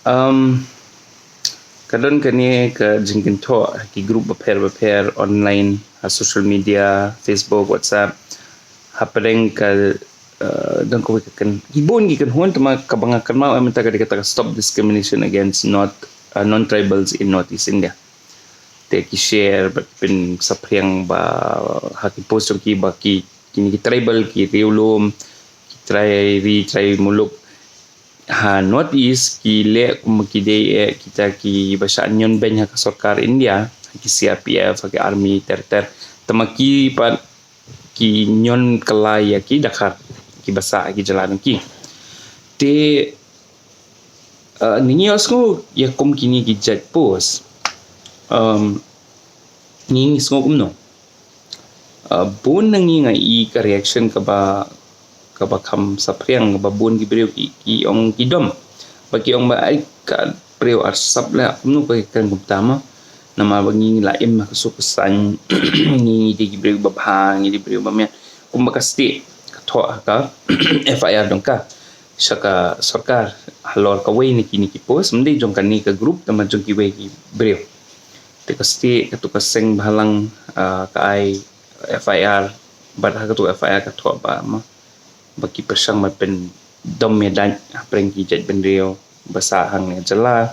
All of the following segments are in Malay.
Um, kadon kani ka jingkin to ki group beper online social media Facebook WhatsApp hapeng ka dan ko kan ibon gi kan hon tama kabanga kan mau amenta ka dikata stop discrimination against non-tribals in Northeast India. Te ki share pin sapriang ba haki post ki ba ki kini ki tribal ki riulum ki try muluk Northeast ki le kumakide kita ki basaan yon benya ka sarkar India ki CRPF ki army ter tamaki pa ki nyon kalaya ki Dakar ki basa ki jalan ki te ningi osgo ya kom kini ki jet post ningi sko kumno bon nangi ngai ka reaction ka ba kam sapriang ba bon gi breu ki ong kidom bagi ong ba ai ka breu arsap la kumno ka kan gutama nama bangi la em ka sukasan ni di breu ba phang ni di breu ba me kumakasti ka tho ka FIR dong ka saka sarkar halor ka way ni kini ki post mende jong kan ni ka group tama jong ki way ki breu te kasti ka tu kaseng balang ka ai FIR ba ka tu FIR ka tho ba ma bagi persang mapen dom medan apreng ki jet bendrio basa hang ne jala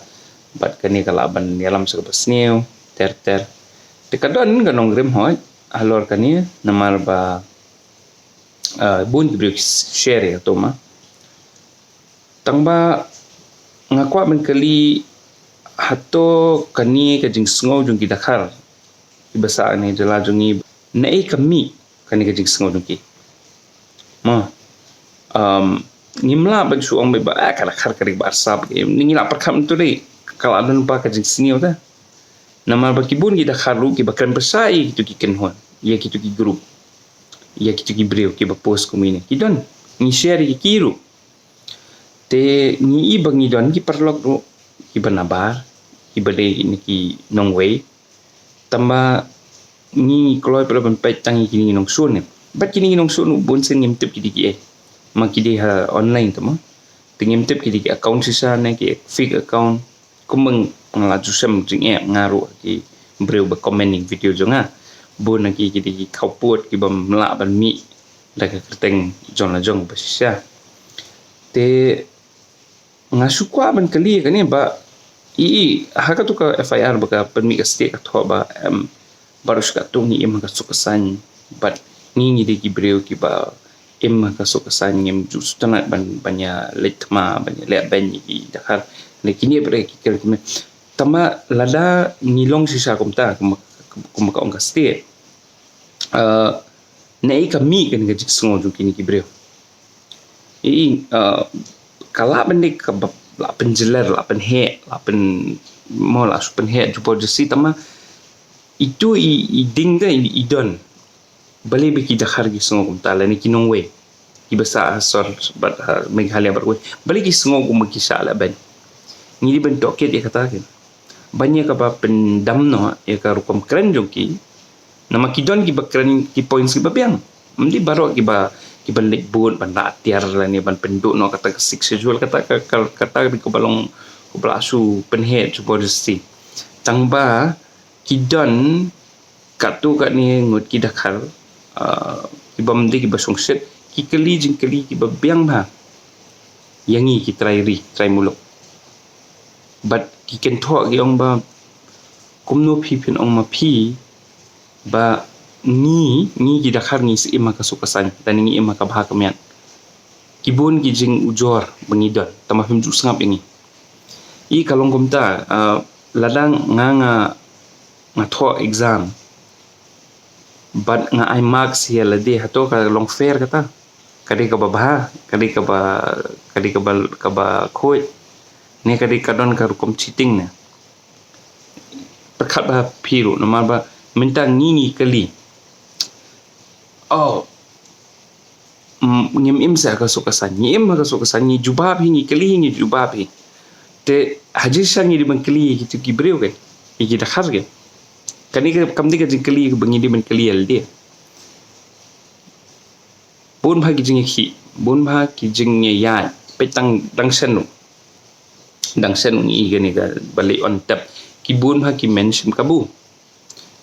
bat kani kalaban dalam sa basneo ter te kadon ganong rem hoy halor kani namar ba bun ki brix share to ma tangba ngakwa men kali hato kani ka jing sngo jung ki Dakar ki basa ne jala jungi nei kami kani ka jing sngo jung ki ma ngimla bag suong be ba kala khar kari barsap ngila perkam tu dei kalau ada lupa ka jing sini ota nama ba kibun gi Dakar lu ki bakran bersai gitu ki kenhon ya gitu ki group ya gitu ki breu ki ba post kumine ki don ni share ki kiru te ni ibang ni don ki perlok ru ki banabar ki bade ni ki nongwei tamba ni kloi per ban pai tangi ki ni nong sun ne bat ki ni nong sun bon sen ngim tip ki di makide ha online tama tingim tip ki account sisa na ki fake account kumeng ngalaju sem jing ngaru ki breu ba commenting video jonga bon na ki kauput ki bam la ban mi la ka kerteng jon la jong ba sisa te ngasukwa ban kali kan ba ha ka tu ka FIR ba ka permi ka stake ka thoba barus ka tu ni em ka sukasan but ni ki breu ki ba em ka sukasan ngem just tanat banya letma banya le ben ki Dakar lekini bre ki kel tama lada ngilong sisa kumta kum ka ong ka ste nei kami kan ga jiksungo ju kini ki bre kala bende ka la penjelar la penhe la pen mo la supen he ju podisi tama itu i ding da i don bali be ki Dakar gi sungo kum tala ni kinong we ki basa asor bat Meghalaya berwe bali ki sungo kum ki sala ben ni di bentok ke dia katakan banyak apa pendam no ya ka rukom keren joki nama ki don ki bakren ki points ki babiang mesti baru ki ba balik bun ban tiar la ni ban penduk no kata sexual kata ko balong ko balasu penhe ju bodisi tangba ki don katu kat ni ngut ki Dakar ki bamdi ki basong set ki kali jing kali ki babiang ba yangi ki try muluk but ki ken tho gi ong ba kumno phi phin ong ma phi ba ni ki Dakar ni si ima ka sukasan dan ni ima ka bahak mian kibun ki jing ujor bangidon tama phim ju sangap ini I kalong kumta ladang nga tho exam but nga I marks here lade hato ka long fair kata kadi ka ba kadi ka ba khoi ne kadi ka don ka rukom cheating ne perkat ba piru nama ba minta ngini kali ngim im sa ka sukasan ngim ka sukasan ni jubab hingi kali hingi jubab hi te haji sang ni di bangkali gitu ki breu kan ki Dakar kan kani ka kamdi ka jingkali bangi di bangkali al dia bon bha ki jing ki bon bha ki jing ya petang dang senu dang sen ngi gani ga balik on tap ki bun ha ki mention kabu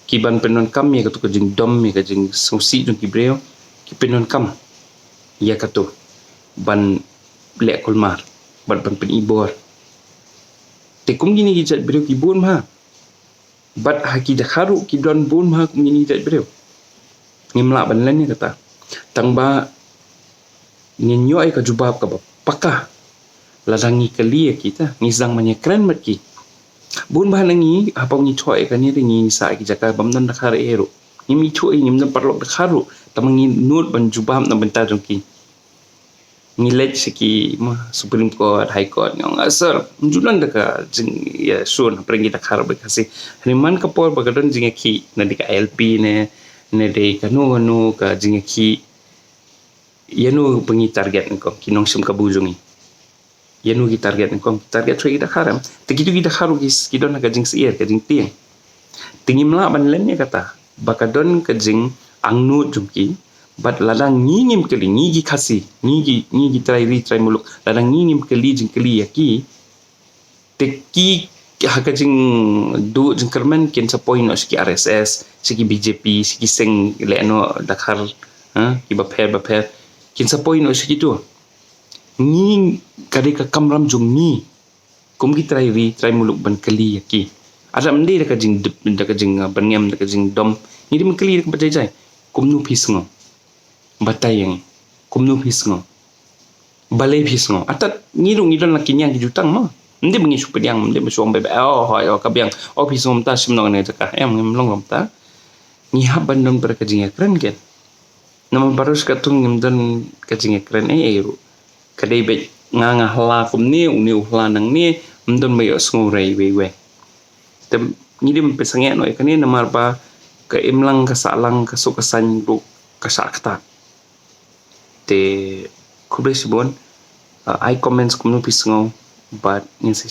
ki ban penon kam ya katu kajing dom ya kajing susi jung ki breo ki penon kam ya katu ban le kolmar ban pen ibor te kum gini ki jat breo ki bun ha bat ha ki dakharu ki don bun ha kum gini jat breo ngimla ban len ni kata tang ba nginyo ai ka jubab ka ba pakah ladangi kali kita ngizang manya keren mat ki bun bah nangi apa ngi choi ka ni ringi sa ki jaka bamnan da khar ero ni mi choi ni mna parlok da kharu tamangi nut ban jubam na bentar jongki ni let siki Supreme Court High Court ngong asar julan da ka jing ya sun prengi da khar ba kasi riman ka por bagadon jing ki na di ka LP ne de ka no ka jing ki yanu pengi target ko kinong sum ka bujungi yanu ki target trade kita karam tegitu kita haru gis kidon ka jing sier ka jing tiang tingim la ban len ya kata bakadon ka jing angnu jumki bat ladang ngingim keli ngigi kasi ngigi try muluk ladang ngingim keli jing keli yaki teki ha ka jing du jing kerman ken sa point no siki RSS siki BJP siki seng leno dakhar ki baper ken sa point no siki tu ni kadika kamram jung ni kum ki try muluk ban kali yaki ada mende da kajing ban ngem da kajing dom ni dim kali da bajai kum nu pisngo batayang kum nu pisngo balai pisngo atat ni don lakinya ki jutang ma mende bengi supediang mende besuang bebe kabiang pisngo ta simno ne jaka ngem long ta ni haban don ber kajing keren gen nama barus katung ngem don kajing keren eru kadai be nga hla kum ni uni hla nang ni mdon bayo sngurai we tem ni dim pesange no ikani namar ba ka imlang ka salang ka sukasan bu ka sakta te kubes bon I comments kum no pisngo but ni se